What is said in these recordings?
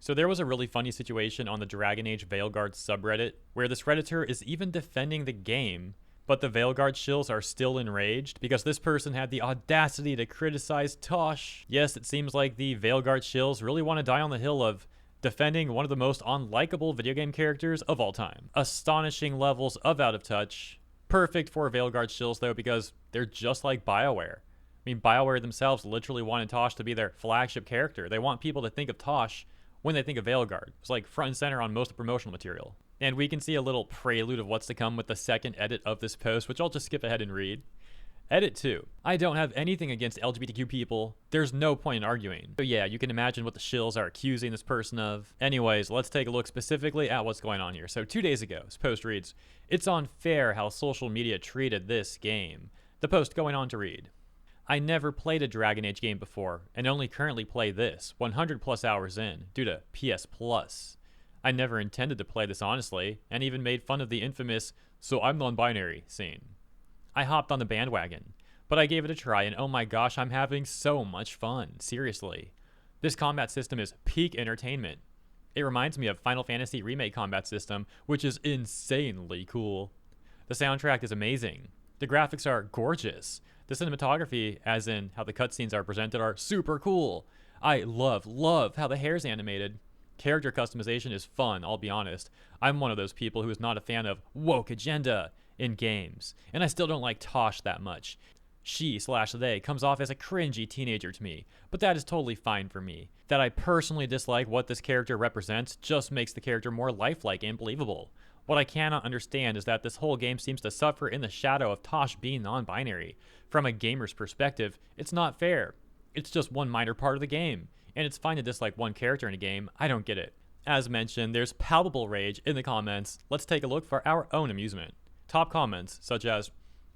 So there was a really funny situation on the Dragon Age Veilguard subreddit where this redditor is even defending the game, but the Veilguard shills are still enraged because this person had the audacity to criticize Tosh. Yes, it seems like the Veilguard shills really want to die on the hill of defending one of the most unlikable video game characters of all time. Astonishing levels of out of touch. Perfect for Veilguard shills though, because they're just like BioWare. I mean, BioWare themselves literally wanted Tosh to be their flagship character. They want people to think of Tosh when they think of Veilguard. It's like front and center on most of the promotional material. And we can see a little prelude of what's to come with the second edit of this post, which I'll just skip ahead and read. Edit 2. I don't have anything against LGBTQ people. There's no point in arguing. So yeah, you can imagine what the shills are accusing this person of. Anyways, let's take a look specifically at what's going on here. So 2 days ago, this post reads, "It's unfair how social media treated this game." The post going on to read, "I never played a Dragon Age game before, and only currently play this, 100 plus hours in, due to PS Plus. I never intended to play this honestly, and even made fun of the infamous, 'so I'm non-binary' scene. I hopped on the bandwagon, but I gave it a try, and oh my gosh, I'm having so much fun, seriously. This combat system is peak entertainment. It reminds me of Final Fantasy Remake combat system, which is insanely cool. The soundtrack is amazing. The graphics are gorgeous. The cinematography, as in how the cutscenes are presented, are super cool. I love how the hair's animated. Character customization is fun, I'll be honest. I'm one of those people who is not a fan of woke agenda in games, and I still don't like Tosh that much. She/they comes off as a cringy teenager to me, but that is totally fine for me. That I personally dislike what this character represents just makes the character more lifelike and believable. What I cannot understand is that this whole game seems to suffer in the shadow of Tosh being non-binary. From a gamer's perspective, it's not fair. It's just one minor part of the game, and it's fine to dislike one character in a game. I don't get it." As mentioned, there's palpable rage in the comments. Let's take a look for our own amusement. Top comments such as,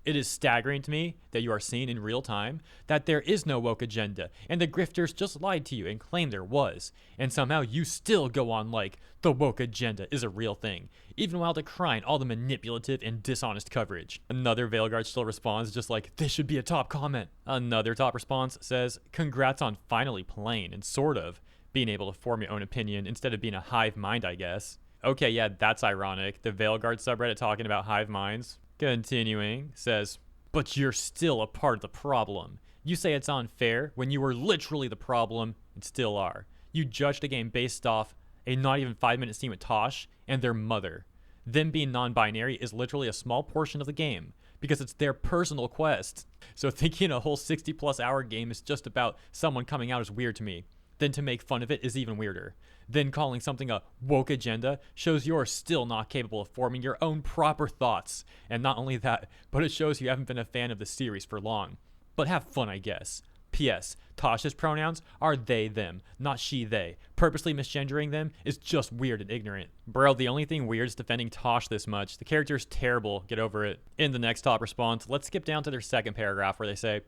"It is staggering to me that you are seeing in real time that there is no woke agenda, and the grifters just lied to you and claimed there was, and somehow you still go on like the woke agenda is a real thing, even while decrying all the manipulative and dishonest coverage." Another Veilguard still responds just like, "This should be a top comment." Another top response says, "Congrats on finally playing and sort of being able to form your own opinion instead of being a hive mind, I guess." Okay, yeah, that's ironic. The Veilguard subreddit talking about hive minds. Continuing, says, "But you're still a part of the problem. You say it's unfair when you were literally the problem and still are. You judged a game based off a not even 5-minute scene with Tosh and their mother. Them being non-binary is literally a small portion of the game because it's their personal quest. So thinking a whole 60 plus hour game is just about someone coming out is weird to me. Then to make fun of it is even weirder. Then calling something a woke agenda shows you're still not capable of forming your own proper thoughts. And not only that, but it shows you haven't been a fan of the series for long. But have fun, I guess. P.S. Tosh's pronouns are they, them, not she, they. Purposely misgendering them is just weird and ignorant." Bro, the only thing weird is defending Tosh this much. The character's terrible, get over it. In the next top response, let's skip down to their second paragraph where they say,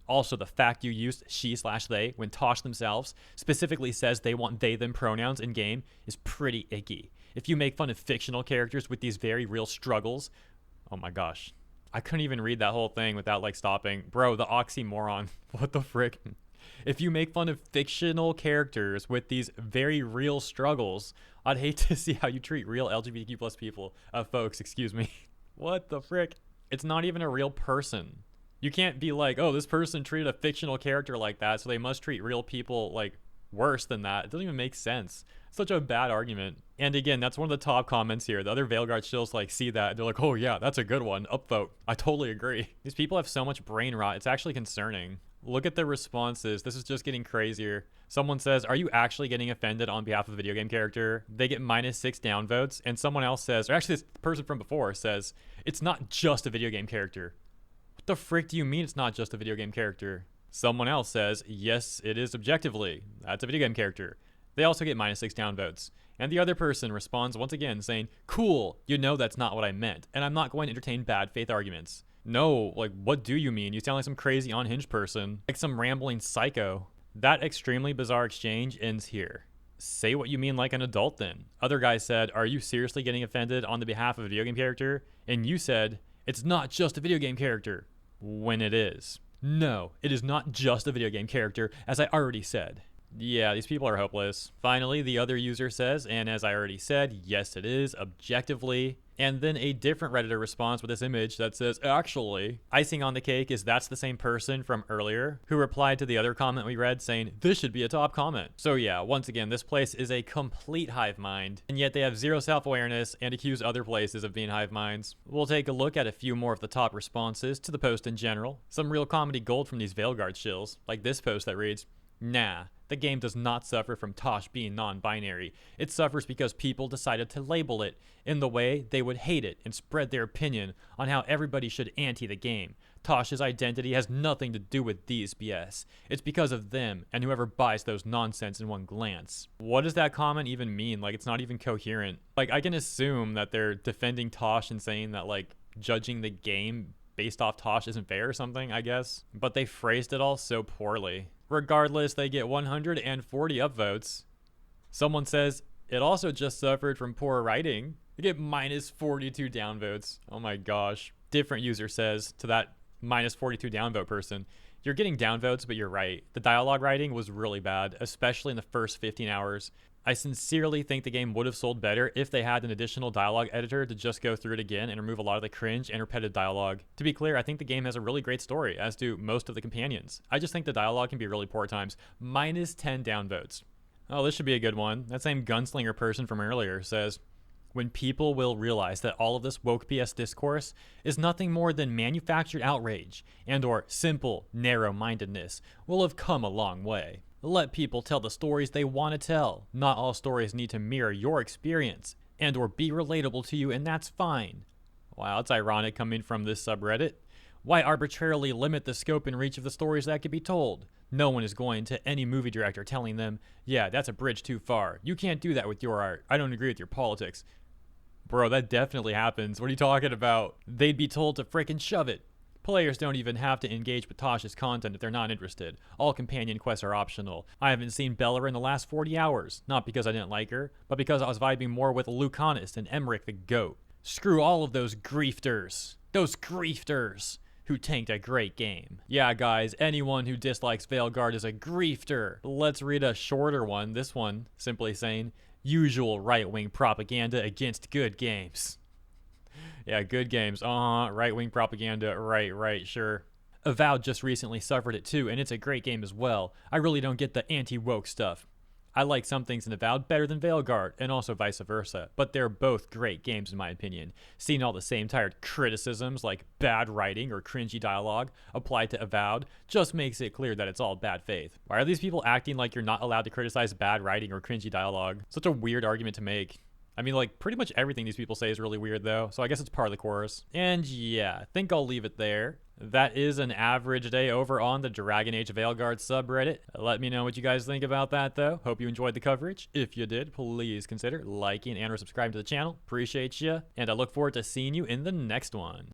"Also, the fact you used she/they when Tosh themselves specifically says they want they/them pronouns in game is pretty icky. If you make fun of fictional characters with these very real struggles," oh my gosh, I couldn't even read that whole thing without like stopping. Bro, the oxymoron. What the frick? "If you make fun of fictional characters with these very real struggles, I'd hate to see how you treat real LGBTQ plus people. Folks, excuse me." What the frick? It's not even a real person. You can't be like, "Oh, this person treated a fictional character like that, so they must treat real people like worse than that." It doesn't even make sense. Such a bad argument. And again, that's one of the top comments here. The other Veilguard shills like see that. They're like, "Oh yeah, that's a good one. Upvote." I totally agree. These people have so much brain rot. It's actually concerning. Look at the responses. This is just getting crazier. Someone says, "Are you actually getting offended on behalf of a video game character?" They get -6 downvotes. And someone else says, or actually this person from before says, "It's not just a video game character." What the frick do you mean it's not just a video game character? Someone else says, "Yes, it is objectively. That's a video game character." They also get -6 downvotes. And the other person responds once again saying, "Cool, you know that's not what I meant, and I'm not going to entertain bad faith arguments." No, like, what do you mean? You sound like some crazy unhinged person, like some rambling psycho. That extremely bizarre exchange ends here. Say what you mean like an adult then. Other guy said, "Are you seriously getting offended on the behalf of a video game character?" And you said, "It's not just a video game character." When it is. No, it is not just a video game character, as I already said. Yeah, these people are hopeless. Finally, the other user says, and as I already said, yes it is, objectively. And then a different Redditor responds with this image that says, actually. Icing on the cake is that's the same person from earlier who replied to the other comment we read saying, this should be a top comment. So yeah, once again, this place is a complete hive mind, and yet they have zero self-awareness and accuse other places of being hive minds. We'll take a look at a few more of the top responses to the post in general. Some real comedy gold from these Veilguard shills, like this post that reads, nah, the game does not suffer from Tosh being non-binary. It suffers because people decided to label it in the way they would hate it and spread their opinion on how everybody should anti the game. Tosh's identity has nothing to do with these BS. It's because of them and whoever buys those nonsense in one glance. What does that comment even mean? Like, it's not even coherent. Like, I can assume that they're defending Tosh and saying that, like, judging the game based off Tosh isn't fair or something, I guess. But they phrased it all so poorly. Regardless, they get 140 upvotes. Someone says, it also just suffered from poor writing. They get minus 42 downvotes. Oh my gosh. Different user says to that minus 42 downvote person, you're getting downvotes, but you're right. The dialogue writing was really bad, especially in the first 15 hours. I sincerely think the game would have sold better if they had an additional dialogue editor to just go through it again and remove a lot of the cringe and repetitive dialogue. To be clear, I think the game has a really great story, as do most of the companions. I just think the dialogue can be really poor at times. Minus 10 downvotes. Oh, this should be a good one. That same gunslinger person from earlier says, when people will realize that all of this woke PS discourse is nothing more than manufactured outrage and or simple narrow-mindedness, we'll have come a long way. Let people tell the stories they want to tell. Not all stories need to mirror your experience and or be relatable to you, and that's fine. Wow, it's ironic coming from this subreddit. Why arbitrarily limit the scope and reach of the stories that could be told? No one is going to any movie director telling them, yeah, that's a bridge too far. You can't do that with your art. I don't agree with your politics. Bro, that definitely happens. What are you talking about? They'd be told to frickin' shove it. Players don't even have to engage with Tosh's content if they're not interested. All companion quests are optional. I haven't seen Bella in the last 40 hours. Not because I didn't like her, but because I was vibing more with Lucanus and Emmerich the Goat. Screw all of those griefters. Those griefers who tanked a great game. Yeah, guys, anyone who dislikes Veilguard is a griefer. Let's read a shorter one. This one simply saying, usual right-wing propaganda against good games. Yeah, good games. Right-wing propaganda. Right, sure. Avowed just recently suffered it too, and it's a great game as well. I really don't get the anti-woke stuff. I like some things in Avowed better than Veilguard, and also vice versa, but they're both great games in my opinion. Seeing all the same tired criticisms like bad writing or cringy dialogue applied to Avowed just makes it clear that it's all bad faith. Why are these people acting like you're not allowed to criticize bad writing or cringy dialogue? Such a weird argument to make. I mean, like, pretty much everything these people say is really weird, though, so I guess it's part of the chorus. And yeah, I think I'll leave it there. That is an average day over on the Dragon Age Veilguard subreddit. Let me know what you guys think about that, though. Hope you enjoyed the coverage. If you did, please consider liking and or subscribing to the channel. Appreciate you, and I look forward to seeing you in the next one.